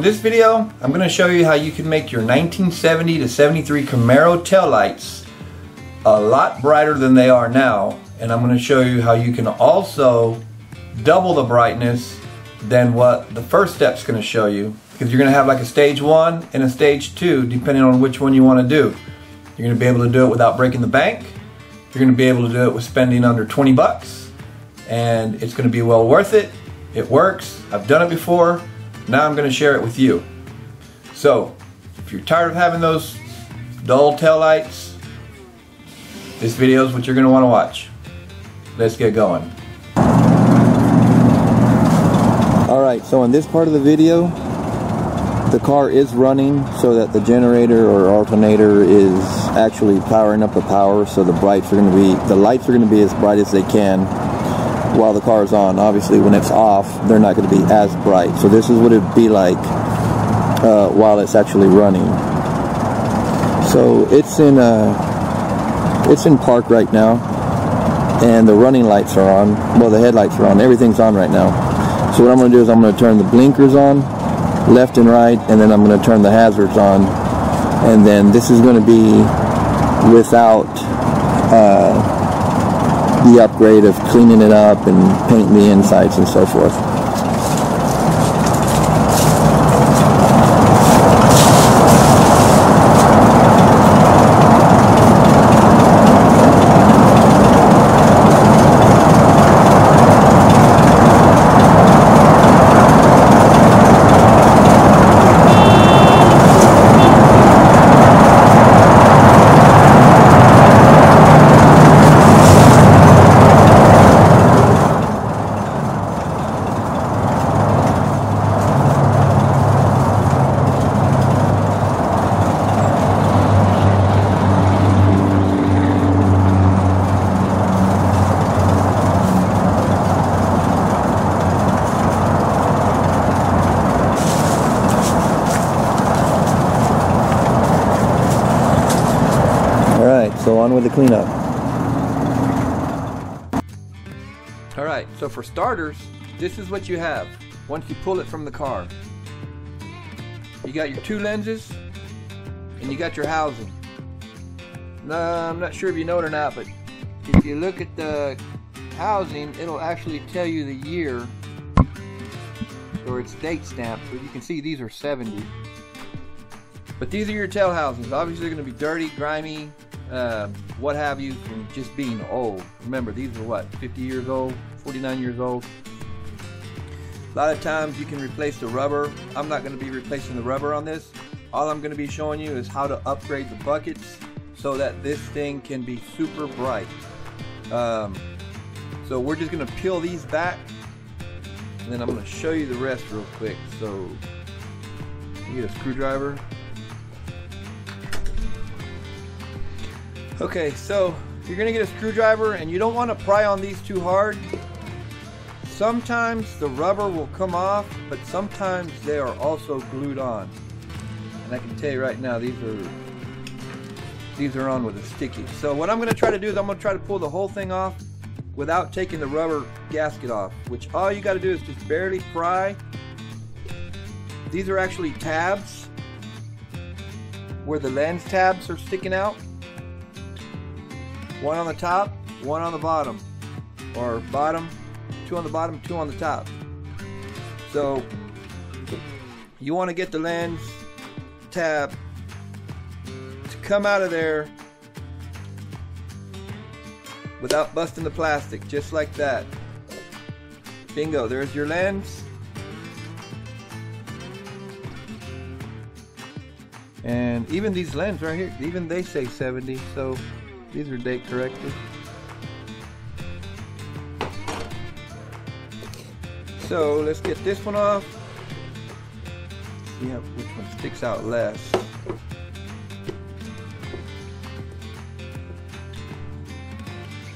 this video, I'm going to show you how you can make your 1970 to 73 Camaro taillights a lot brighter than they are now. And I'm going to show you how you can also double the brightness than what the first step's going to show you. Because you're going to have like a stage 1 and a stage 2 depending on which one you want to do. You're going to be able to do it without breaking the bank. You're going to be able to do it with spending under 20 bucks. And it's going to be well worth it. It works. I've done it before. Now I'm going to share it with you. So, if you're tired of having those dull tail lights, this video is what you're going to want to watch. Let's get going. Alright, so in this part of the video, the car is running so that the generator or alternator is actually powering up the power, so the lights are going to be as bright as they can while the car is on. Obviously when it's off, they're not going to be as bright. So this is what it would be like while it's actually running. So it's in park right now, and the running lights are on. Well, the headlights are on. Everything's on right now. So what I'm going to do is I'm going to turn the blinkers on left and right, and then I'm going to turn the hazards on, and then this is going to be without the upgrade of cleaning it up and painting the insides and so forth. So on with the cleanup. Alright, so for starters, this is what you have once you pull it from the car. You got your two lenses and you got your housing. I'm not sure if you know it or not, but if you look at the housing, it'll actually tell you the year or its date stamp. So you can see these are 70. But these are your tail housings. Obviously they're going to be dirty, grimy, what have you, from just being old. Remember, these are what, 50 years old, 49 years old. A lot of times you can replace the rubber. I'm not going to be replacing the rubber on this. All I'm going to be showing you is how to upgrade the buckets so that this thing can be super bright. So we're just going to peel these back, and then I'm going to show you the rest real quick. So you get a screwdriver. Okay, so you're going to get a screwdriver, and you don't want to pry on these too hard. Sometimes the rubber will come off, but sometimes they are also glued on. And I can tell you right now, these are on with a sticky. So what I'm going to try to do is I'm going to try to pull the whole thing off without taking the rubber gasket off, which all you got to do is just barely pry. These are actually tabs where the lens tabs are sticking out. One on the top, one on the bottom, or bottom, two on the bottom, two on the top. So you want to get the lens tab to come out of there without busting the plastic, just like that. Bingo, there's your lens. And even these lenses right here, even they say 70, so these are date corrected. So let's get this one off. See which one sticks out less.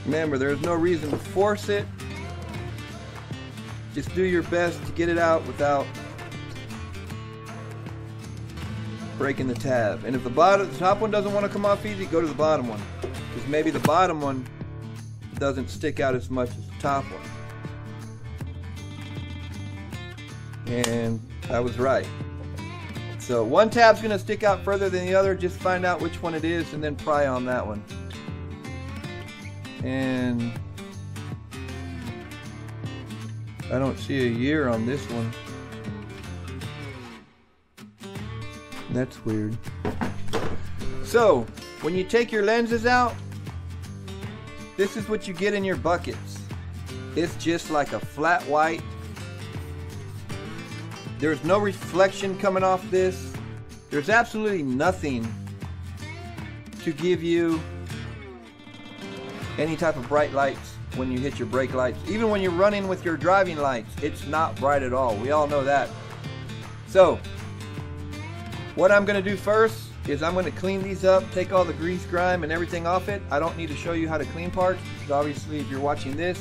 Remember, there's no reason to force it. Just do your best to get it out without breaking the tab. And if the top one doesn't want to come off easy, go to the bottom one. Because maybe the bottom one doesn't stick out as much as the top one. And I was right. So one tab's gonna stick out further than the other. Just find out which one it is and then pry on that one. And I don't see a year on this one. That's weird. So when you take your lenses out, this is what you get in your buckets. It's just like a flat white. There's no reflection coming off this. There's absolutely nothing to give you any type of bright lights when you hit your brake lights. Even when you're running with your driving lights, it's not bright at all. We all know that. So what I'm going to do first is I'm going to clean these up, take all the grease, grime, and everything off it. I don't need to show you how to clean parts, because obviously if you're watching this,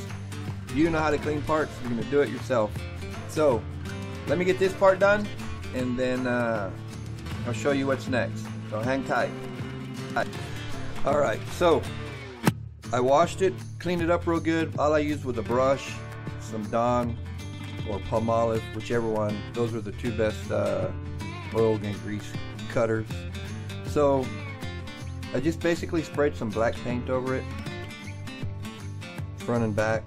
you know how to clean parts. You're going to do it yourself. So let me get this part done, and then I'll show you what's next. So hang tight. Alright, so I washed it, cleaned it up real good. All I used was a brush, some Dawn, or Palmolive, whichever one. Those are the two best oil and grease cutters. So I just basically sprayed some black paint over it, front and back,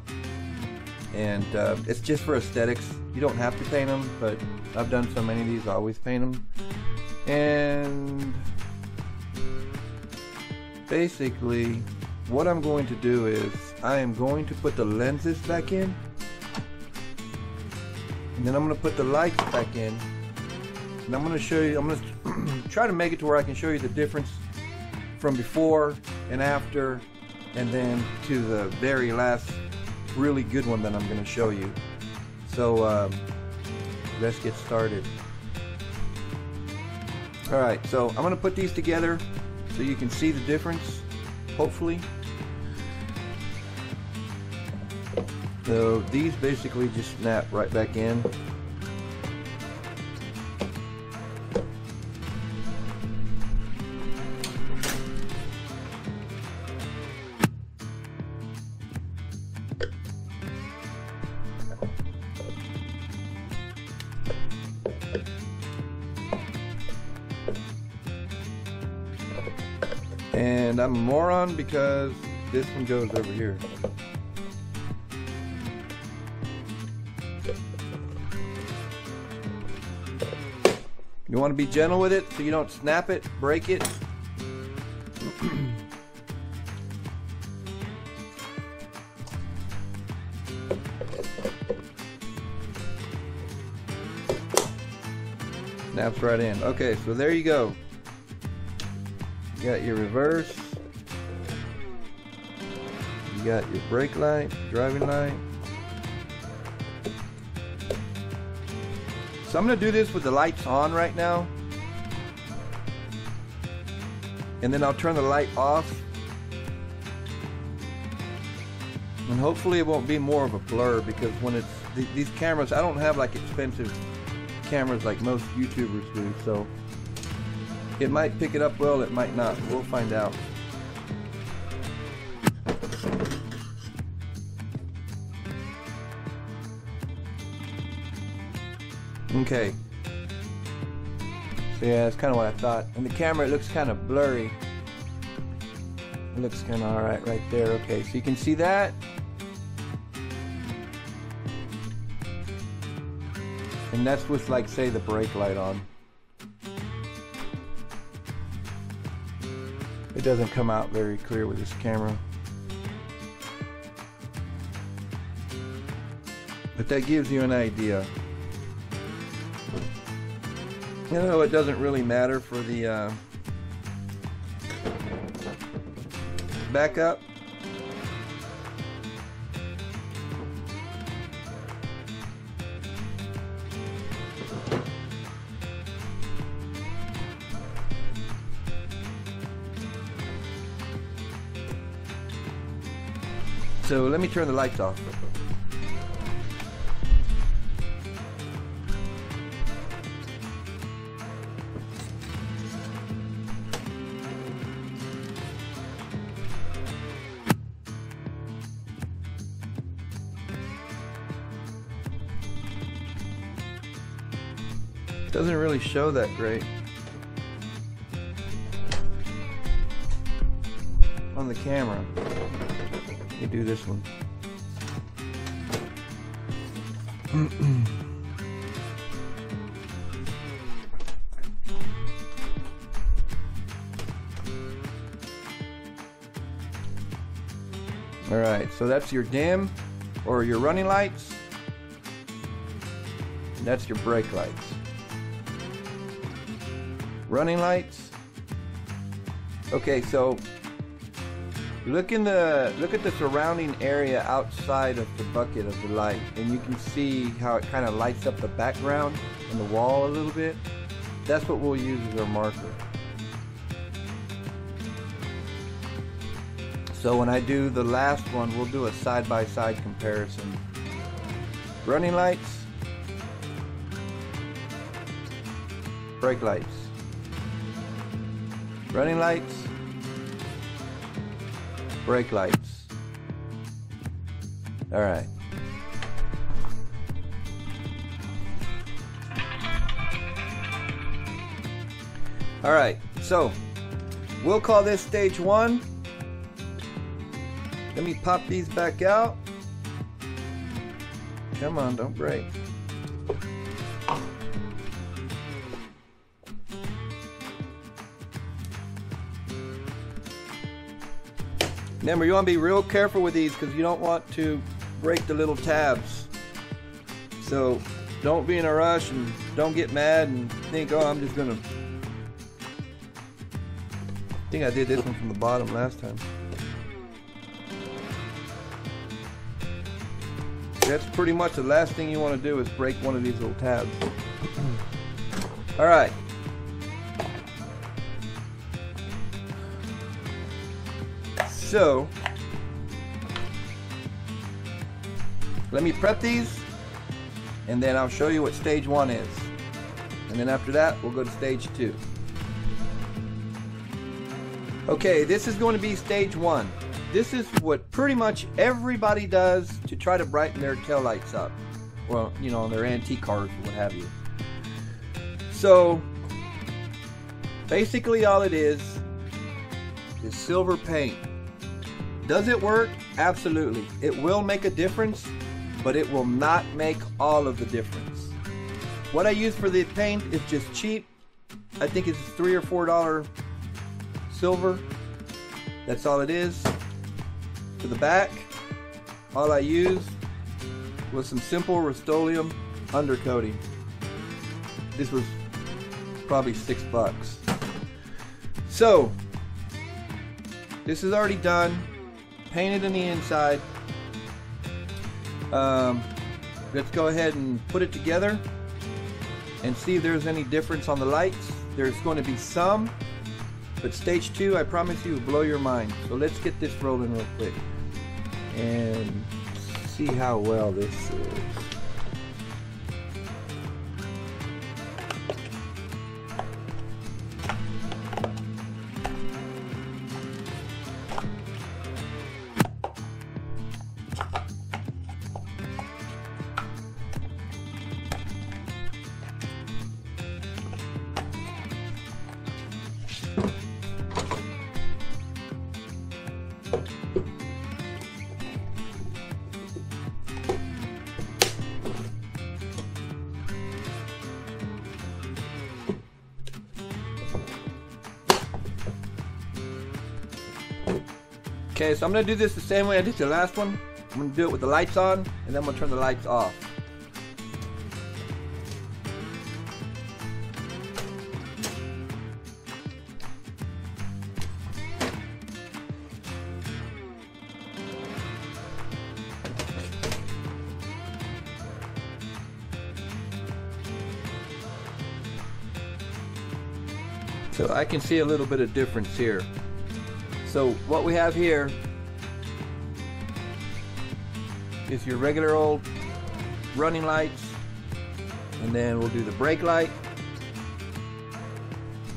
and it's just for aesthetics. You don't have to paint them, but I've done so many of these, I always paint them. And basically what I'm going to do is I am going to put the lenses back in, and then I'm going to put the lights back in, and I'm going to show you, I'm going to try to make it to where I can show you the difference from before and after, and then to the very last really good one that I'm going to show you. So let's get started. Alright, so I'm going to put these together so you can see the difference, hopefully. So these basically just snap right back in. And I'm a moron because this one goes over here. You want to be gentle with it so you don't snap it, break it. Snaps right in. Okay, so there you go. You got your reverse, you got your brake light, driving light. So I'm going to do this with the lights on right now, and then I'll turn the light off, and hopefully it won't be more of a blur, because when it's these cameras, I don't have like expensive cameras like most YouTubers do, so it might pick it up well, it might not. We'll find out. Okay. So yeah, that's kind of what I thought. And the camera, it looks kind of blurry. It looks kind of alright right there. Okay, so you can see that. And that's with, like, say, the brake light on. It doesn't come out very clear with this camera. But that gives you an idea. You know, it doesn't really matter for the backup. So let me turn the lights off. Doesn't really show that great. on the camera. Let me do this one. Alright, so that's your dim or your running lights. And that's your brake lights. Running lights. Okay, so look at the surrounding area outside of the bucket of the light, and you can see how it kind of lights up the background and the wall a little bit. That's what we'll use as our marker. So when I do the last one, we'll do a side-by-side comparison. Running lights, brake lights, running lights, brake lights. All right. All right, so we'll call this stage 1. Let me pop these back out. Come on, don't break. Remember, you want to be real careful with these because you don't want to break the little tabs. So don't be in a rush and don't get mad and think, oh, I'm just gonna. I think I did this one from the bottom last time. That's pretty much the last thing you want to do is break one of these little tabs. All right. So let me prep these and then I'll show you what stage 1 is. And then after that, we'll go to stage 2. Okay, this is going to be stage 1. This is what pretty much everybody does to try to brighten their taillights up. Well, you know, their antique cars or what have you. So basically all it is silver paint. Does it work? Absolutely. It will make a difference, but it will not make all of the difference. What I use for the paint is just cheap. I think it's $3 or $4 silver. That's all it is. To the back, all I used was some simple Rust-Oleum undercoating. This was probably $6. So this is already done, painted in the inside. Let's go ahead and put it together and see if there's any difference on the lights. There's going to be some, but stage 2, I promise you, will blow your mind. So let's get this rolling real quick and see how well this is. Okay, so I'm going to do this the same way I did the last one. I'm going to do it with the lights on, and then I'm going to turn the lights off. So I can see a little bit of difference here. So what we have here is your regular old running lights, and then we'll do the brake light,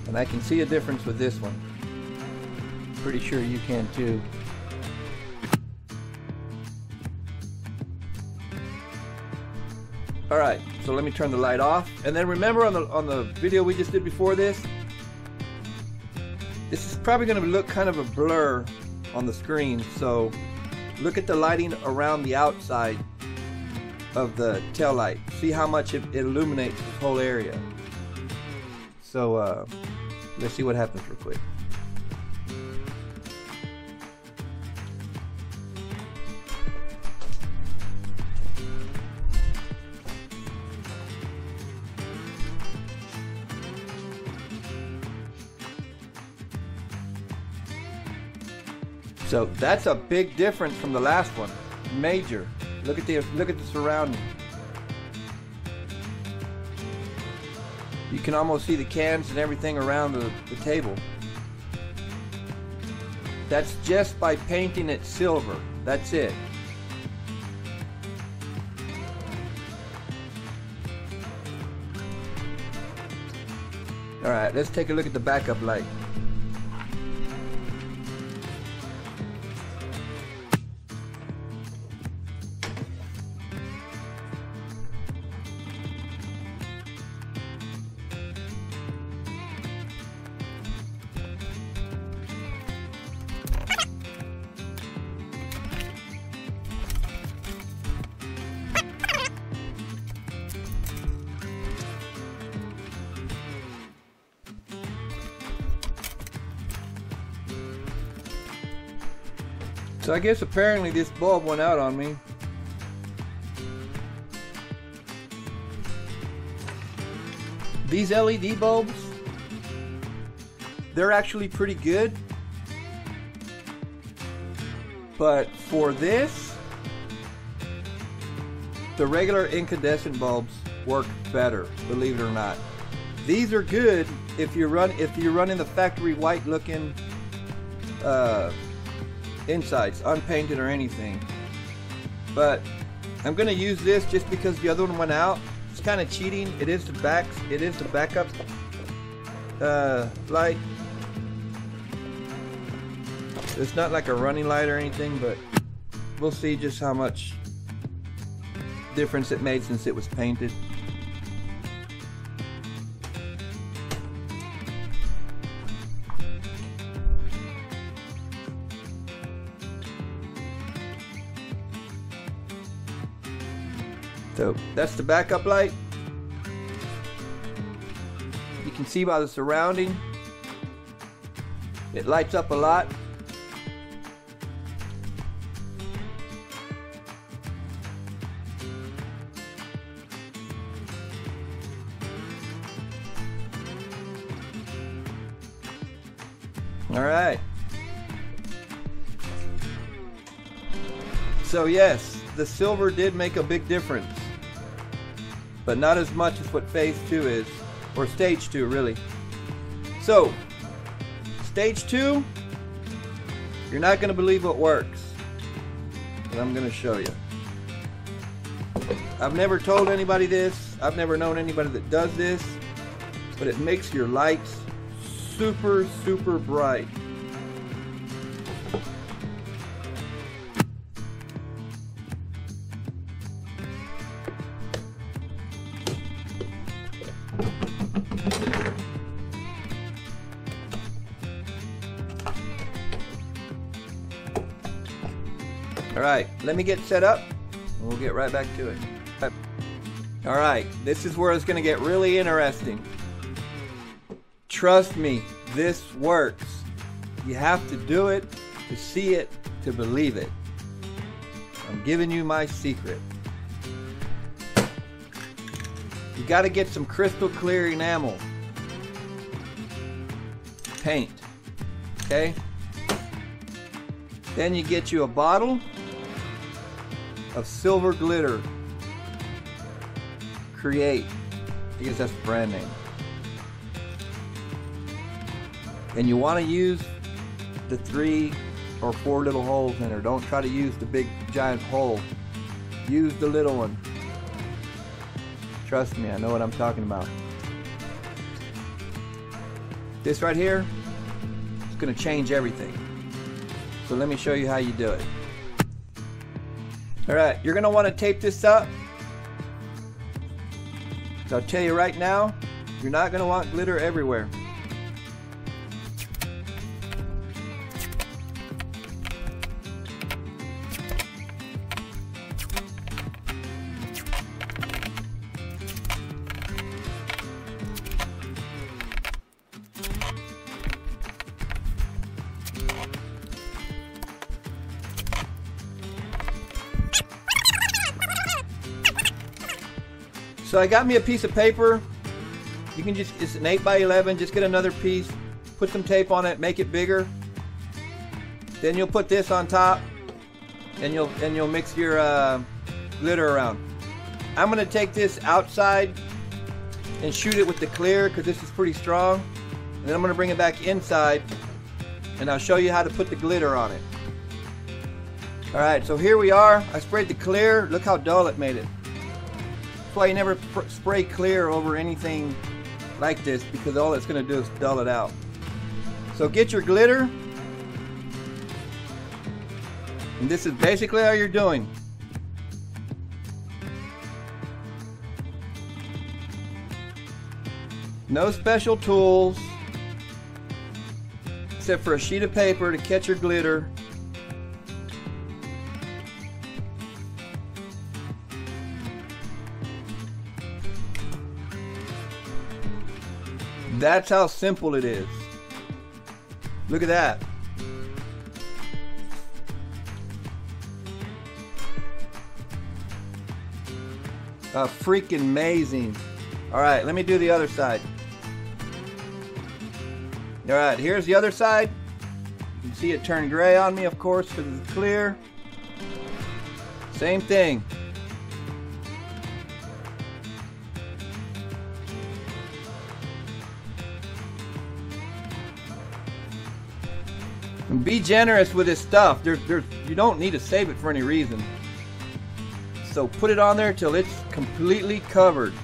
and I can see a difference with this one. Pretty sure you can too. Alright, so let me turn the light off, and then remember on the video we just did before this, this is probably going to look kind of a blur on the screen. So look at the lighting around the outside of the tail light. See how much it illuminates this whole area. So let's see what happens real quick. So that's a big difference from the last one. Major. Look at the surrounding. You can almost see the cans and everything around the table. That's just by painting it silver. That's it. Alright, let's take a look at the backup light. So I guess apparently this bulb went out on me. These LED bulbs, they're actually pretty good. But for this, the regular incandescent bulbs work better, believe it or not. These are good if you're running the factory white looking insides, unpainted or anything. But I'm gonna use this just because the other one went out. It's kind of cheating. It is the backup light. It's not like a running light or anything, but we'll see just how much difference it made since it was painted. So that's the backup light. You can see by the surrounding, it lights up a lot. All right. So yes, the silver did make a big difference, but not as much as what phase 2 is, or stage 2 really. So stage 2, you're not going to believe what works, but I'm going to show you. I've never told anybody this, I've never known anybody that does this, but it makes your lights super bright. Alright, let me get set up and we'll get right back to it. Alright, this is where it's going to get really interesting. Trust me, this works. You have to do it to see it, to believe it. I'm giving you my secret. You got to get some crystal clear enamel paint. Okay? Then you get you a bottle of silver glitter. Create, because that's the brand name. And you want to use the 3 or 4 little holes in there. Don't try to use the big giant hole. Use the little one. Trust me, I know what I'm talking about. This right here is going to change everything. So let me show you how you do it. Alright, you're going to want to tape this up. So I'll tell you right now, you're not going to want glitter everywhere. So I got me a piece of paper. You can just, it's an 8 by 11, just get another piece, put some tape on it, make it bigger. Then you'll put this on top and you'll mix your glitter around. I'm gonna take this outside and shoot it with the clear because this is pretty strong. And then I'm gonna bring it back inside and I'll show you how to put the glitter on it. Alright, so here we are. I sprayed the clear. Look how dull it made it. That's why you never spray clear over anything like this, because all it's going to do is dull it out. So get your glitter. And this is basically how you're doing. No special tools except for a sheet of paper to catch your glitter. That's how simple it is. Look at that. Freaking amazing. Alright, let me do the other side. Alright, here's the other side. You can see it turn gray on me, of course, because it's clear. Same thing. And be generous with this stuff. You don't need to save it for any reason. So put it on there till it's completely covered.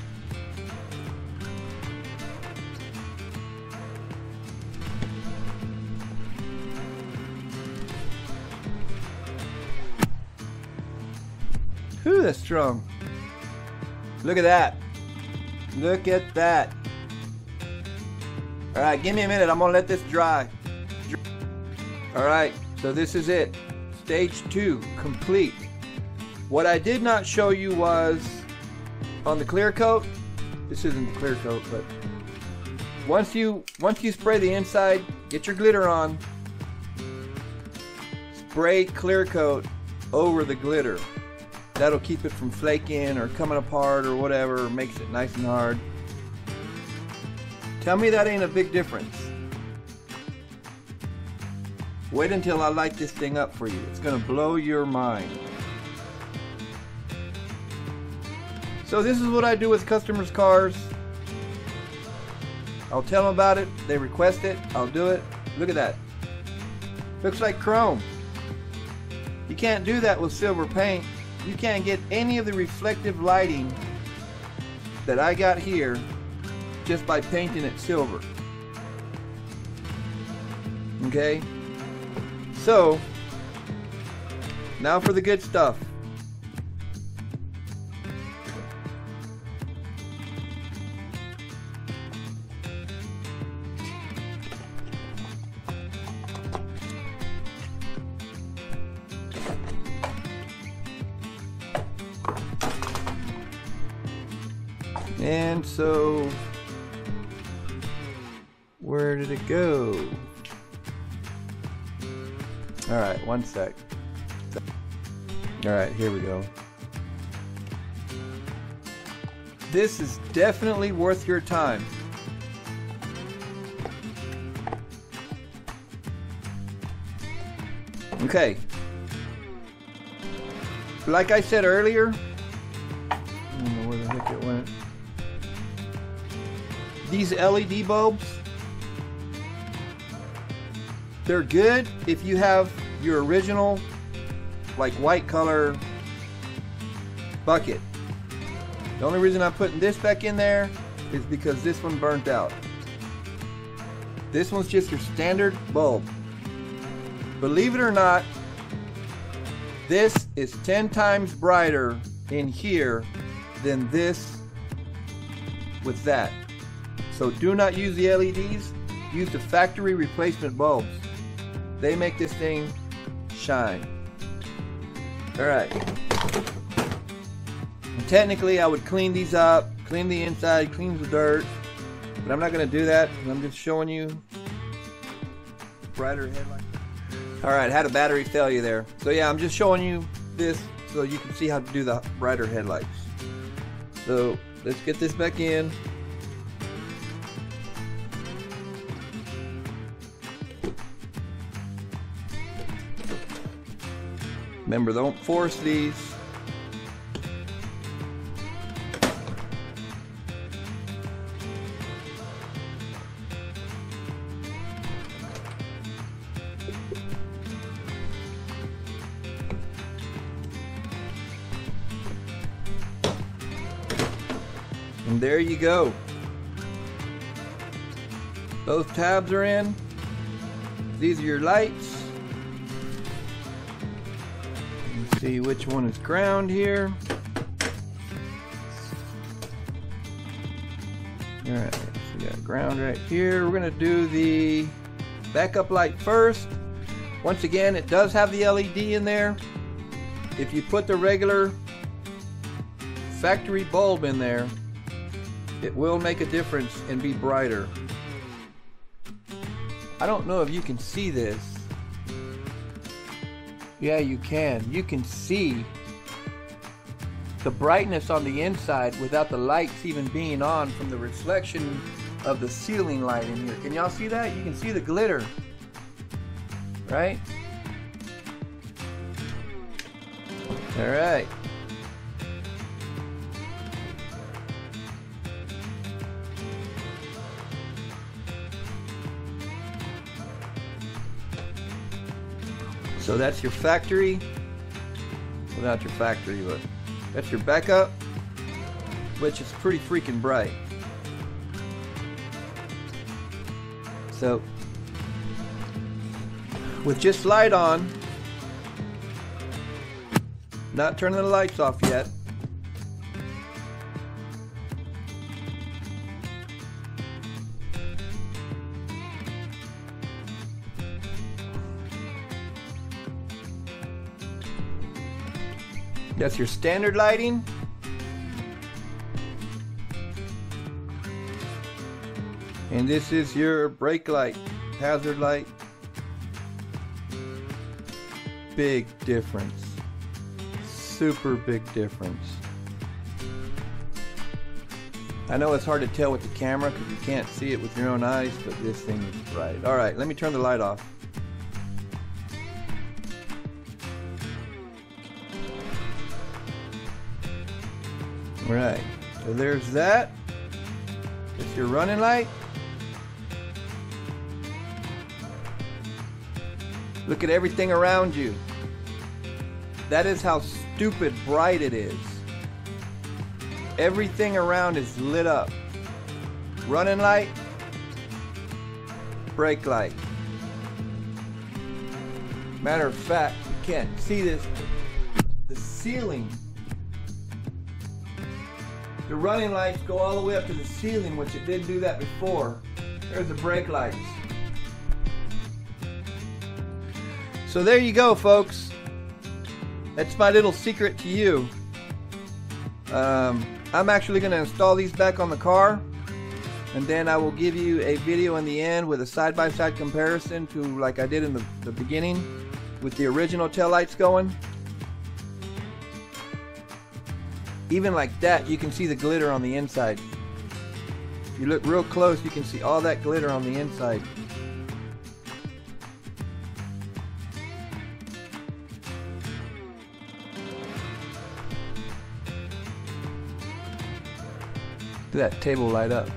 Whew, that's strong. Look at that. Look at that. Alright, give me a minute. I'm going to let this dry. Alright, so this is it. Stage 2 complete. What I did not show you was on the clear coat. This isn't the clear coat, but once you spray the inside, get your glitter on. Spray clear coat over the glitter. That'll keep it from flaking or coming apart or whatever, makes it nice and hard. Tell me that ain't a big difference. Wait until I light this thing up for you. It's gonna blow your mind. So this is what I do with customers' cars. I'll tell them about it. They request it. I'll do it. Look at that. Looks like chrome. You can't do that with silver paint. You can't get any of the reflective lighting that I got here just by painting it silver. Okay? So, now for the good stuff. And so, where did it go? Alright, one sec. Alright, here we go. This is definitely worth your time. Okay. Like I said earlier, I don't know where the heck it went. These LED bulbs, they're good if you have your original, like white color bucket. The only reason I'm putting this back in there is because this one burnt out. This one's just your standard bulb. Believe it or not, this is 10 times brighter in here than this with that. So do not use the LEDs, use the factory replacement bulbs. They make this thing shine. Alright. Technically I would clean these up, clean the inside, clean the dirt, but I'm not going to do that. I'm just showing you brighter headlight. Alright, had a battery failure there. So yeah, I'm just showing you this so you can see how to do the brighter headlights. So let's get this back in. Remember, don't force these. And there you go. Both tabs are in. These are your lights. Let's see which one is ground here. Alright, so we got ground right here. We're going to do the backup light first. Once again, it does have the LED in there. If you put the regular factory bulb in there, it will make a difference and be brighter. I don't know if you can see this. Yeah, you can. You can see the brightness on the inside without the lights even being on from the reflection of the ceiling light in here. Can y'all see that? You can see the glitter, right? All right. So that's your factory, well, not your factory, but that's your backup, which is pretty freaking bright. So with just light on, not turning the lights off yet, that's your standard lighting. And this is your brake light, hazard light. Big difference. Super big difference. I know it's hard to tell with the camera because you can't see it with your own eyes, but this thing is bright. Alright, let me turn the light off. Right, so there's that. It's your running light. Look at everything around you. That is how stupid bright it is. Everything around is lit up. Running light, brake light. Matter of fact, you can't see this. The ceiling. The running lights go all the way up to the ceiling, which it didn't do that before. There's the brake lights. So there you go, folks. That's my little secret to you. I'm actually going to install these back on the car, and then I will give you a video in the end with a side-by-side comparison to like I did in the beginning with the original taillights going. Even like that, you can see the glitter on the inside. If you look real close, you can see all that glitter on the inside. Look at that table light up.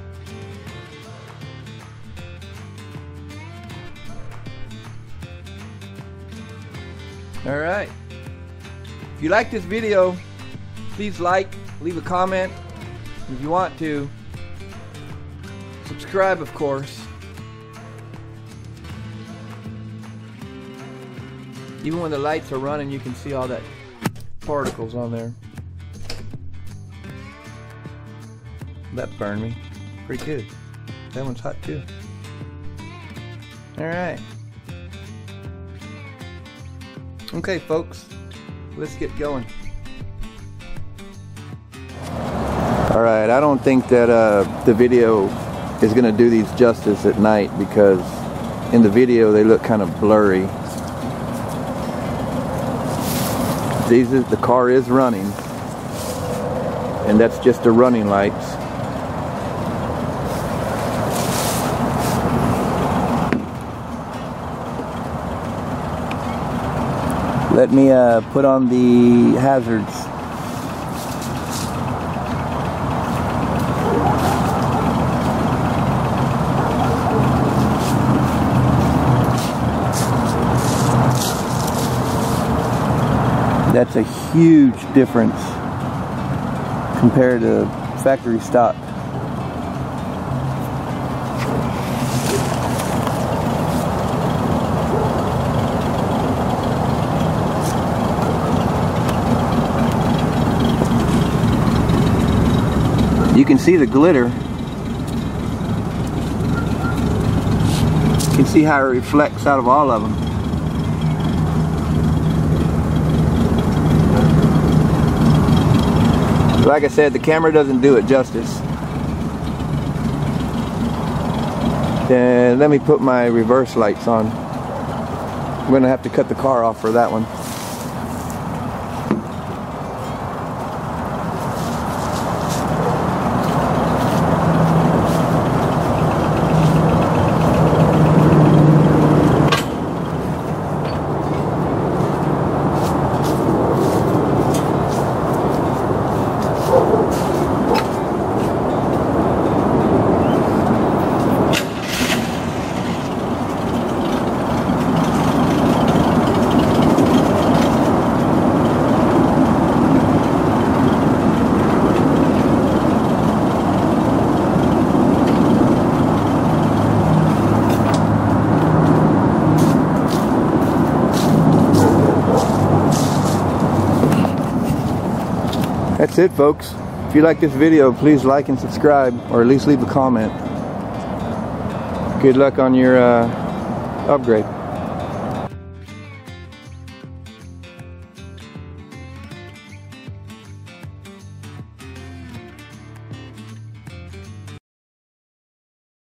Alright. If you like this video, please like, leave a comment. If you want to, subscribe, of course. Even when the lights are running, you can see all that particles on there. That burned me. Pretty good. That one's hot too. Alright. Okay, folks. Let's get going. Alright, I don't think that the video is going to do these justice at night, because in the video they look kind of blurry. The car is running. and that's just the running lights. Let me put on the hazards. That's a huge difference compared to factory stock. You can see the glitter. You can see how it reflects out of all of them. Like I said, the camera doesn't do it justice. And let me put my reverse lights on. I'm going to have to cut the car off for that one. That's it, folks. If you like this video, please like and subscribe, or at least leave a comment. Good luck on your upgrade.